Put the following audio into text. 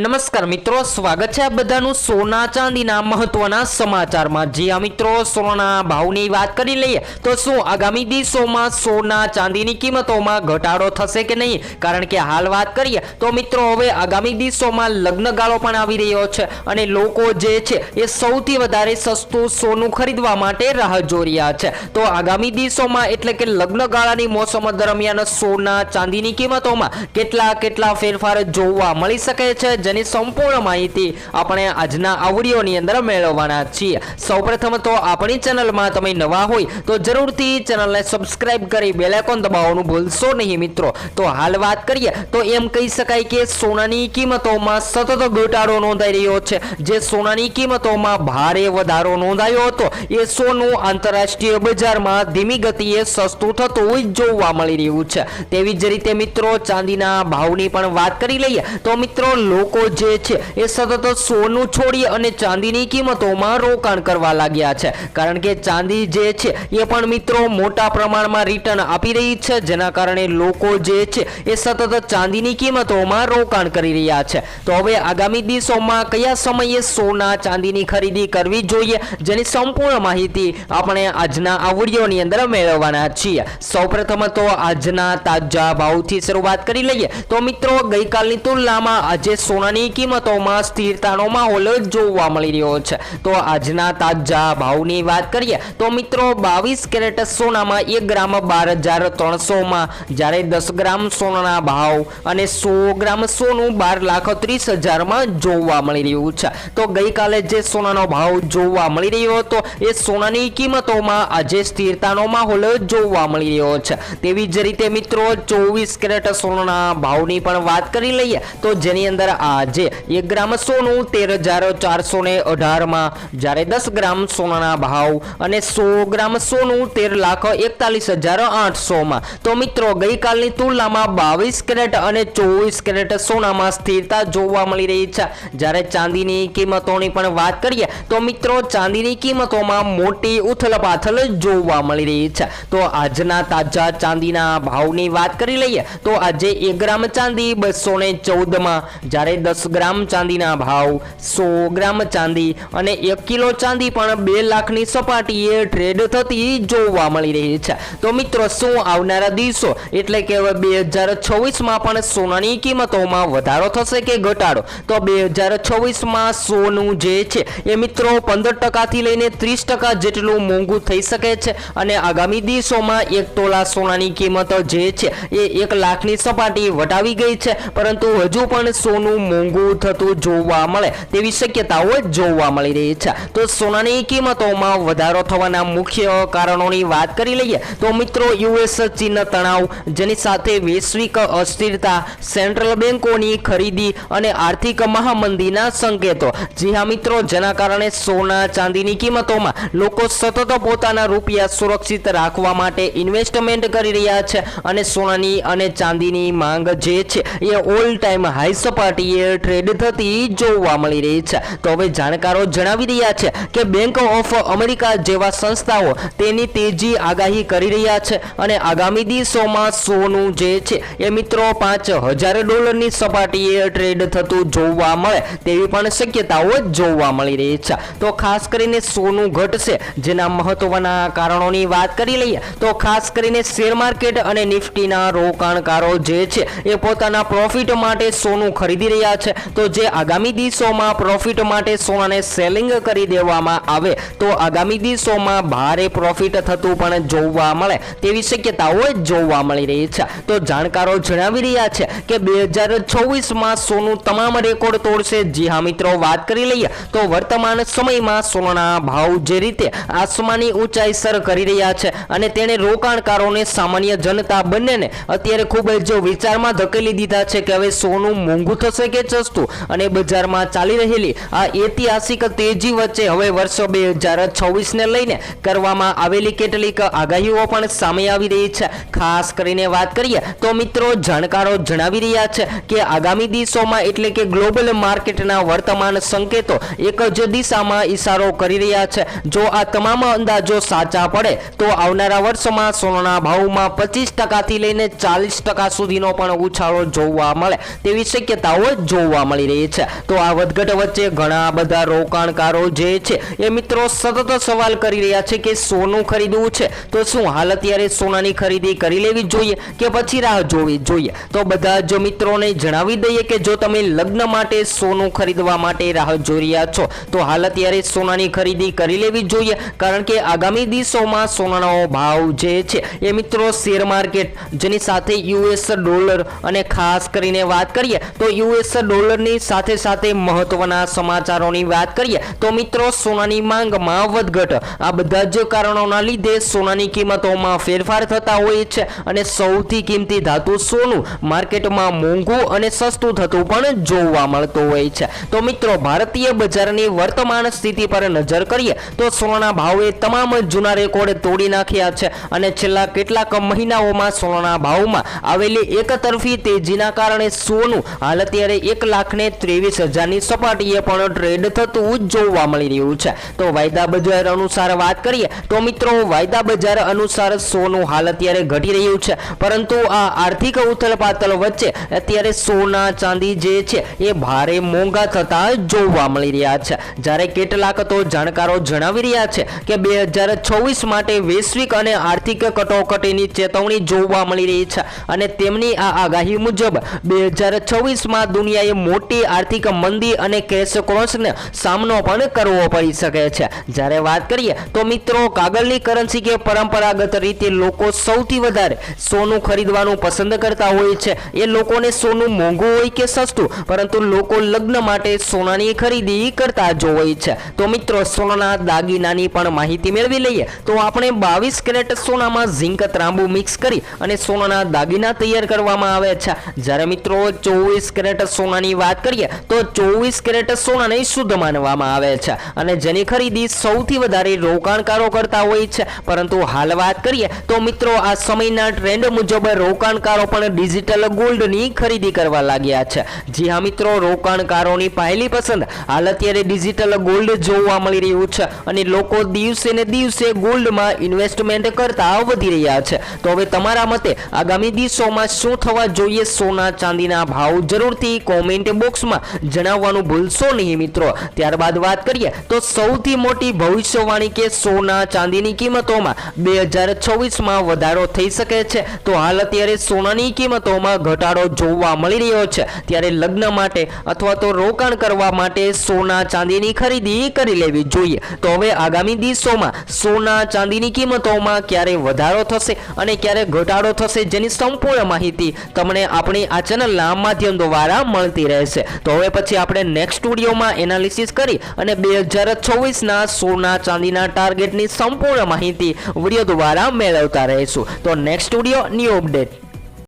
नमस्कार मित्रों, स्वागत है बधानु सोना चांदीना महत्वना समाचारमां। जी हाँ मित्रों, सोनाना भावनी वात करी लईए तो शुं आगामी दिवसोमां सोना चांदीनी किंमतोमां घटाडो थशे के नहीं? कारण के हाल बात करिए तो मित्रों हवे आगामी दिवसोमां लग्नगाळो पण आवी रह्यो छे अने लोको जे छे ए सौथी वधारे सस्तुं सोનું खरीदवा माटे राह जोई रह्या छे। तो आगामी दिवसोमां એટલે કે લગ્નગાળાની મોસમ દરમિયાન સોના ચાંદીની કિંમતોમાં કેટલા ફેરફાર જોવા મળી શકે છે, જેની સંપૂર્ણ માહિતી આપણે આજના આ વિડિયોની અંદર મેળવવાના છીએ। સૌપ્રથમ તો આપણી ચેનલમાં તમે નવા હોય તો જરૂરથી ચેનલને સબસ્ક્રાઇબ કરી બેલ આઇકોન દબાવવાનું ભૂલશો નહીં મિત્રો। તો હાલ વાત કરીએ તો એમ કહી શકાય કે સોનાની કિંમતોમાં સતત ઘટાડો નોંધાઈ રહ્યો છે। જે સોનાની કિંમતોમાં ભારે વધારો નોંધાયો હતો એ સોનું આંતરરાષ્ટ્રીય બજારમાં ધીમી ગતિએ સસ્તું થતું જોવા મળી રહ્યું છે। તેવી જ રીતે મિત્રો ચાંદીના ભાવની પણ વાત કરી લઈએ તો મિત્રો લોકો જે છે એ સતત સોનું છોડી અને ચાંદીની કિંમતોમાં રોકાણ કરવા લાગ્યા છે। કારણ કે ચાંદી જે છે એ પણ મિત્રો મોટા પ્રમાણમાં રિટર્ન આપી રહી છે, જેના કારણે લોકો જે છે એ સતત ચાંદીની કિંમતોમાં રોકાણ કરી રહ્યા છે। તો હવે આગામી દિવસોમાં કયા સમયે સોના ચાંદીની ખરીદી કરવી જોઈએ, જેની સંપૂર્ણ માહિતી આપણે આજના આ વિડિયોની અંદર મેળવવાના છીએ। સૌપ્રથમ તો આજના તાજા ભાવથી શરૂઆત કરી લઈએ તો મિત્રો ગઈકાલની તુલનામાં આજે સોનાની કિંમતોમાં સ્થિરતાનો માહોલ જોવા મળી રહ્યો છે। તો આજના તાજા ભાવની વાત કરીએ તો મિત્રો 22 કેરેટ સોનામાં 1 ગ્રામ 12,300 માં, જ્યારે 10 ગ્રામ સોનાના ભાવ અને 100 ગ્રામ સોનું 12,30,000 માં જોવા મળી રહ્યું છે। તો ગઈકાલે જે સોનાનો ભાવ જોવા મળી રહ્યો હતો એ સોનાની કિંમતોમાં આજે સ્થિરતાનો માહોલ જોવા મળી રહ્યો છે। તેવી જ રીતે મિત્રો 24 કેરેટ સોનાના ભાવની પણ વાત કરી લઈએ તો જેની અંદર આજે 1 ગ્રામ સોનું 13,418 માં, જ્યારે 10 ગ્રામ સોનાના ભાવ અને 100 ગ્રામ સોનું 13,41,800 માં। તો મિત્રો ગઈકાલની તુલનામાં 22 કેરેટ અને 24 કેરેટ સોનામાં સ્થિરતા જોવા મળી રહી છે। જ્યારે ચાંદીની કિંમતોની પણ વાત કરીએ તો મિત્રો ચાંદીની કિંમતોમાં મોટી ઉથલપાથલ જોવા મળી રહી છે। તો આજના તાજા ચાંદીના ભાવની વાત કરી લઈએ તો આજે 1 ગ્રામ ચાંદી 214 માં, જ્યારે 10 ગ્રામ ચાંદીના ભાવ, 100 ગ્રામ ચાંદી અને 1 કિલો ચાંદી પણ 2 લાખની સપાટીએ ટ્રેડ થતી જોવા મળી રહી છે। તો મિત્રો શું આવનારા દિવસો એટલે કે 2026માં પણ સોનાની કિંમતોમાં વધારો થશે કે ઘટાડો? તો 2026માં સોનું જે છે એ મિત્રો 15% થી લઈને 30% જેટલું મોંઘું થઈ શકે છે અને આગામી દિવસોમાં 1 તોલા સોનાની કિંમત જે છે એ 1 લાખની સપાટી વટાવી ગઈ છે, પરંતુ હજુ પણ સોનું મોંઘું થતું જોવા મળે તેવી શક્યતાઓ જોવા મળી રહી છે। તો સોનાની કિંમતોમાં વધારો થવાના મુખ્ય કારણોની વાત કરી લઈએ તો મિત્રો યુએસ ચીન તણાવ, જેની સાથે વૈશ્વિક અસ્થિરતા, સેન્ટ્રલ બેંકોની ખરીદી અને આર્થિક મહામંદીના સંકેતો। જી હા મિત્રો, જેના કારણે સોના ચાંદીની કિંમતોમાં લોકો સતત પોતાના રૂપિયા સુરક્ષિત રાખવા માટે ઇન્વેસ્ટમેન્ટ કરી રહ્યા છે અને સોનાની અને ચાંદીની માંગ જે છે એ ઓલ ટાઈમ હાઈ સપાટીએ ટ્રેડ થતી જોવા મળી રહી છે। તો હવે જાણકારો જણાવી રહ્યા છે કે બેંક ઓફ અમેરિકા જેવા સંસ્થાઓ તેની તેજી આગાહી કરી રહ્યા છે અને આગામી દિવસોમાં સોનું જે છે એ મિત્રો $5,000 સપાટીએ ટ્રેડ થતું જોવા મળે તેવી પણ શક્યતાઓ જોવા મળી રહી છે। તો ખાસ કરીને સોનું ઘટશે, જેના મહત્વના કારણોની વાત કરી લઈએ તો ખાસ કરીને શેર માર્કેટ અને નિફ્ટીના રોકાણકારો જે છે એ પોતાના પ્રોફિટ માટે સોનું ખરીદી રહ્યા છે। તો જે આગામી દિવસોમાં પ્રોફિટ માટે સોનાને સેલિંગ કરી દેવામાં આવે તો આગામી દિવસોમાં ભારે પ્રોફિટ થતું પણ જોવા મળે તેવી શક્યતાઓ જોવા મળી રહી છે। તો જાણકારો જણાવી રહ્યા છે કે 2026માં સોનું તમામ રેકોર્ડ તોડશે। જી હા મિત્રો, વાત કરી લઈએ તો વર્તમાન સમયમાં સોનાના ભાવ જે રીતે આસમાની ઊંચાઈ સર કરી રહ્યા છે અને તેને રોકાણકારોને સામાન્ય જનતા બંનેને અત્યારે ખૂબ જ વિચારમાં ધકેલી દીધા છે કે હવે સોનું મોંઘું થશે કે સસ્તું। અને બજારમાં ચાલી રહેલી આ ઐતિહાસિક તેજી વચ્ચે હવે વર્ષ 2026ને લઈને કરવામાં આવેલી કેટલીક આગાહીઓ પણ સામે આવી રહી છે। ખાસ કરીને વાત કરીએ તો મિત્રો જાણકારો જણાવી રહ્યા છે કે આગામી દિવસોમાં એટલે કે ગ્લોબલ માર્કેટના વર્તમાન સંકેતો એક જ દિશામાં ઇશારો કરી રહ્યા છે। જો આ તમામ અંદાજો સાચા પડે તો આવનારા વર્ષોમાં સોનાના ભાવમાં 25% થી લઈને 40% સુધીનો પણ ઉછાળો જોવા મળે તેવી શક્યતાઓ જોવા મળી રહી છે। તો આ વધઘટ વચ્ચે ઘણા બધા રોકાણકારો જે છે એ મિત્રો સતત સવાલ કરી રહ્યા છે કે સોનું ખરીદવું છે તો શું હાલ અત્યારે સોનાની ખરીદી કરી લેવી જોઈએ કે પછી રાહ જોવી જોઈએ। તો બધા જ મિત્રોને જણાવી દઈએ કે જો તમે લગ્ન માટે સોનું ખરીદવા માટે રાહ જોઈ રહ્યા છો તો હાલ અત્યારે સોનાની ખરીદી કરી લેવી જોઈએ, કારણ કે આગામી દિવસોમાં સોનાનો ભાવ જે છે એ મિત્રો શેર માર્કેટ જેની સાથે યુએસ ડોલર અને ખાસ કરીને વાત કરીએ તો યુએસ ડોલરની સાથે સાથે મહત્વના સમાચારોની વાત કરીએ તો મિત્રો સોનાની માંગમાં વધઘટ, આ બધા જ કારણોના લીધે સોનાની કિંમતોમાં ફેરફાર થતા હોય છે અને સૌથી કિંમતી ધાતુ સોનું માર્કેટમાં મોંઘું અને સસ્તું થતું પણ જોવા મળતું હોય છે। તો મિત્રો ભારતીય બજારની વર્તમાન સ્થિતિ પર નજર કરીએ તો સોનાના ભાવે તમામ જૂના રેકોર્ડ તોડી નાખ્યા છે અને છેલ્લા કેટલાક મહિનાઓમાં સોનાના ભાવમાં આવેલી એકતરફી તેજીના કારણે સોનું હાલ અત્યારે 1,23,000ની સપાટીએ પણ ટ્રેડ થતું જોવા મળી રહ્યું છે। તો વાયદા બજાર અનુસાર વાત કરીએ તો મિત્રો વાયદા બજાર અનુસાર સોનું હાલ અત્યારે ઘટી રહ્યું છે, પરંતુ આ આર્થિક ઉથલપાથલ વચ્ચે અત્યારે સોના ચાંદી જે છે એ ભારે મોંઘા થતા જોવા મળી રહ્યા છે। જ્યારે કેટલાક તો જાણકારો જણાવી રહ્યા છે કે 2026 માટે વૈશ્વિક અને આર્થિક કટોકટીની ચેતવણી જોવા મળી રહી છે અને તેમની આ આગાહી મુજબ 2026માં દુનિયાએ મોટી આર્થિક મંદી અને કેશ ક્રોસનો સામનો પણ કરવો પડી શકે છે। જ્યારે વાત કરીએ તો મિત્રો કાગળની કરન્સી કે પરંપરાગત રીતે લોકો સૌથી વધારે સોનું ખરીદવાનું પસંદ કરતા હોય છે, એ લોકોને સોનું મોંઘું હોય કે સસ્તું, પરંતુ લોકો લગ્ન માટે સોનાની ખરીદી કરતા જ હોય છે। તો મિત્રો સોનાના દાગીનાની પણ માહિતી મેળવી લઈએ તો આપણે 22 કેરેટ સોનામાં ઝીંક ત્રાંબુ મિક્સ કરી અને સોનાના દાગીના તૈયાર કરવામાં આવે છે। જ્યારે મિત્રો 24 કેરેટ સોનાની વાત કરીએ તો 24 કેરેટ સોનાને શુદ્ધ માનવામાં આવે છે અને જેની ખરીદી સૌથી વધારે રોકાણકારો કરતા હોય છે, પરંતુ હાલ વાત કરીએ તો મિત્રો આ સમયના ટ્રેન્ડ મુજબ રોકાણકારો પણ ડિજિટલ ગોલ્ડની ખરીદી કરવા લાગ્યા છે। જી હા મિત્રો, રોકાણકારોની પહેલી પસંદ હાલ અત્યારે ડિજિટલ ગોલ્ડ જોવા મળી રહ્યું છે અને લોકો દિવસે ને દિવસે ગોલ્ડમાં ઇન્વેસ્ટમેન્ટ કરતા વધી રહ્યા છે। તો હવે તમારા મતે આગામી દિવસોમાં શું થવા જોઈએ સોના ચાંદીના ભાવ જરૂરથી કોમેન્ટ બોક્સમાં જણાવવાનું ભૂલશો નહીં મિત્રો। ત્યારબાદ વાત કરીએ તો સૌથી મોટી ભવિષ્યવાણી કે સોના ચાંદીની કિંમતોમાં 2026માં વધારો થઈ શકે છે, તો હાલ અત્યારે સોનાની કિંમતોમાં ઘટાડો જોવા મળી રહ્યો છે, ત્યારે લગ્ન માટે અથવા તો રોકાણ કરવા માટે સોના ચાંદીની ખરીદી કરી લેવી જોઈએ। તો હવે આગામી દિવસોમાં સોના ચાંદીની કિંમતોમાં ક્યારે વધારો થશે અને ક્યારે ઘટાડો થશે જેની સંપૂર્ણ માહિતી તમને આપણી આ ચેનલના માધ્યમ દ્વારા મળતી રહેશે। તો હવે પછી આપણે નેક્સ્ટ વિડીયોમાં એનાલિસિસ કરી અને 2026ના સોના ચાંદીના ટાર્ગેટની સંપૂર્ણ માહિતી વિડીયો દ્વારા મેળવતા રહીશું। તો નેક્સ્ટ વિડીયો ન્યૂ અપડેટ।